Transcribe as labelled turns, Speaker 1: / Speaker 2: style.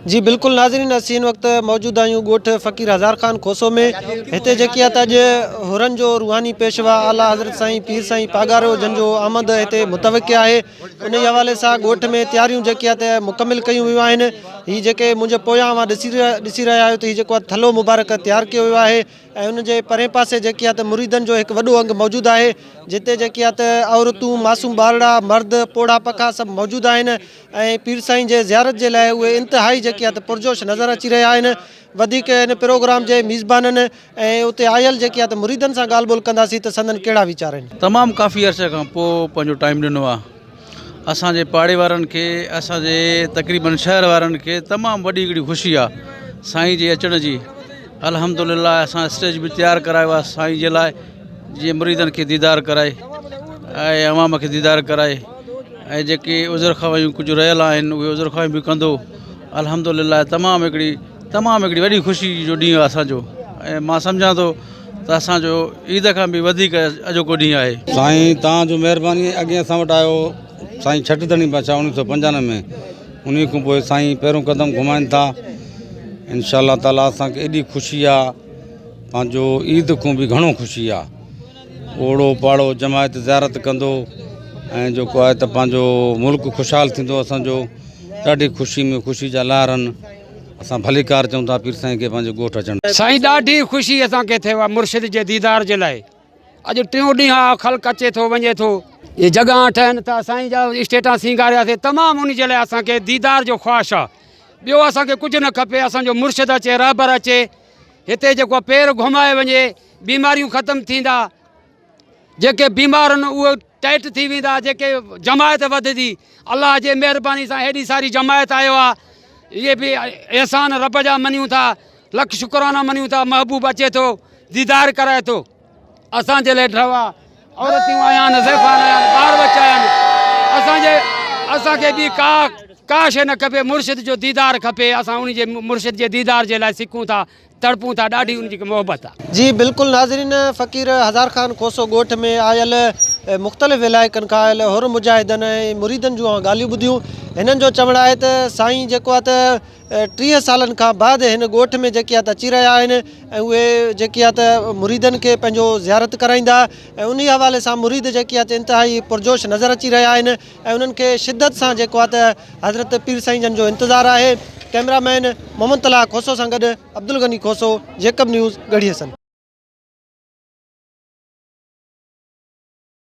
Speaker 1: जी बिल्कुल नाज़रीन, असीं इन वक्त मौजूद आहियूं ॻोठ फ़कीर हज़ार ख़ान खोसो में। हिते जेकी आहे अॼु हुरन जो रूहानी पेशवा आला हज़रत साईं पीर साईं पागारो जंहिंजो आमद हिते मुतवक़ आहे, उन हवाले सां ॻोठ में तयारियूं जेकी आहे मुकमिल कयूं वियूं आहिनि। हीअ जेके मुंहिंजे पोयां ॾिसी रहिया आहियो त हीअ जेको आहे थलो मुबारक तयारु कयो वियो आहे ऐं उनजे परे पासे जेकी आहे मुरीदनि जो हिकु वॾो अंग मौजूदु आहे, जिते जेकी आहे औरतूं, मासूम ॿारड़ा, मर्द, पोड़ा पखा सभु मौजूदु आहिनि ऐं पीर साईं जे ज़ियारत जे लाइ उहे इंतिहाई जेकी आहे पुरजोश नज़र अची रहिया आहिनि। वधीक इन प्रोग्राम जे मेज़बाननि ऐं उते आयल जेकी आहे मुरीदनि सां ॻाल्हि ॿोल कंदासीं त संदन कहिड़ा वीचार आहिनि।
Speaker 2: तमामु काफ़ी अर्से खां पोइ पंहिंजो टाइम ॾिनो आहे असांजे पाड़े वारनि खे, असांजे तक़रीबन शहर वारनि खे तमामु वॾी हिकिड़ी ख़ुशी आहे साईं जे अचण जी। अल्हम्दुलिल्लाह असां स्टेज बि तयारु करायो आहे साईं जे लाइ, जीअं मुरीदनि खे दीदार कराए ऐं अवाम खे दीदार कराए ऐं जेके उज़र ख़वायूं कुझु रहियल आहिनि उहे उज़र ख़वायूं बि कंदो। अल्हम्दुलिल्लाह तमामु हिकिड़ी वॾी ख़ुशी जो ॾींहुं आहे असांजो ऐं मां सम्झां थो त असांजो ईद खां बि वधीक अॼोको ॾींहुं आहे।
Speaker 3: साईं तव्हांजो महिरबानी, अॻे असां वटि आयो साईं छठधणी बादशाह 1995 में, उन खां पोइ साईं पहिरों कदम घुमाइनि था। इंशाअल्लाह ताला असांखे एॾी ख़ुशी आहे, पंहिंजो ईद खां बि घणो ख़ुशी आहे। ओड़ो पाड़ो जमायत ज़ियारत कंदो ऐं जेको आहे त पंहिंजो मुल्क ख़ुशहाल थींदो। असांजो ॾाढी ख़ुशी में ख़ुशी जा लहरनि, असां भलीकार चऊं था पीर साईं खे पंहिंजे ॻोठ अचनि।
Speaker 4: साईं ॾाढी ख़ुशी असांखे थियो आहे मुर्शिद जे दीदार जे लाइ। अॼु टियों ॾींहुं आहे, ख़ल्क़ अचे थो वञे थो, इहे जॻह ठहनि था, साईं जा स्टेटां सींगारियासीं, तमामु उन जे लाइ असांखे दीदार जो ख़्वाहिश आहे। ॿियो असांखे कुझु न खपे, असांजो मुर्शिद अचे, रहबर अचे, हिते जेको पेर घुमाए वञे, बीमारियूं ख़तमु थींदा, जेके बीमार आहिनि उहे टाइट थी वेंदा, जेके जमायत वधंदी। अलाह जे महिरबानी सां हेॾी सारी जमायत आयो आहे, इहे बि अहसान रब जा मञूं था, लख शुक्राना मञूं था। महबूब अचे थो, दीदार कराए थो, असांजे लाइ ड्रवा औरतूं आया आहिनि, ज़ैफ़ान आया आहिनि, ॿार बच्चा आया आहिनि। असांखे बि का शइ न खपे, मुर्शिद जो दीदार खपे। असां उन जे मुर्शिद जे दीदार जे लाइ सिकूं था, तड़पूं था, ॾाढी उनजी मोहबत आहे।
Speaker 1: जी बिल्कुलु नाज़रीन, फ़कीर हज़ार ख़ान खोसो ॻोठ में आयल मुख़्तलिफ़ इलाइक़नि खां आयल हुर मुजाहिदनि ऐं मुरीदनि जूं ॻाल्हियूं ॿुधियूं। हिननि जो चवणु आहे त साईं जेको आहे त 30 सालनि खां बाद हिन ॻोठ में जेकी आहे अची रहिया आहिनि ऐं उहे जेकी आहे मुरीदनि खे पंहिंजो ज़ियारत कराईंदा ऐं उन हवाले सां मुरीद जेकी आहे इंतिहाई पुरजोश नज़र अची रहिया आहिनि ऐं उन्हनि खे शिदत सां जेको आहे हज़रत पीर साईं जन जो इंतज़ारु आहे। कैमरामैन मोहम्मद तला खोसो सां गॾु अब्दुल गनी खोसो, जेकब न्यूज़, गढ़ी हसन।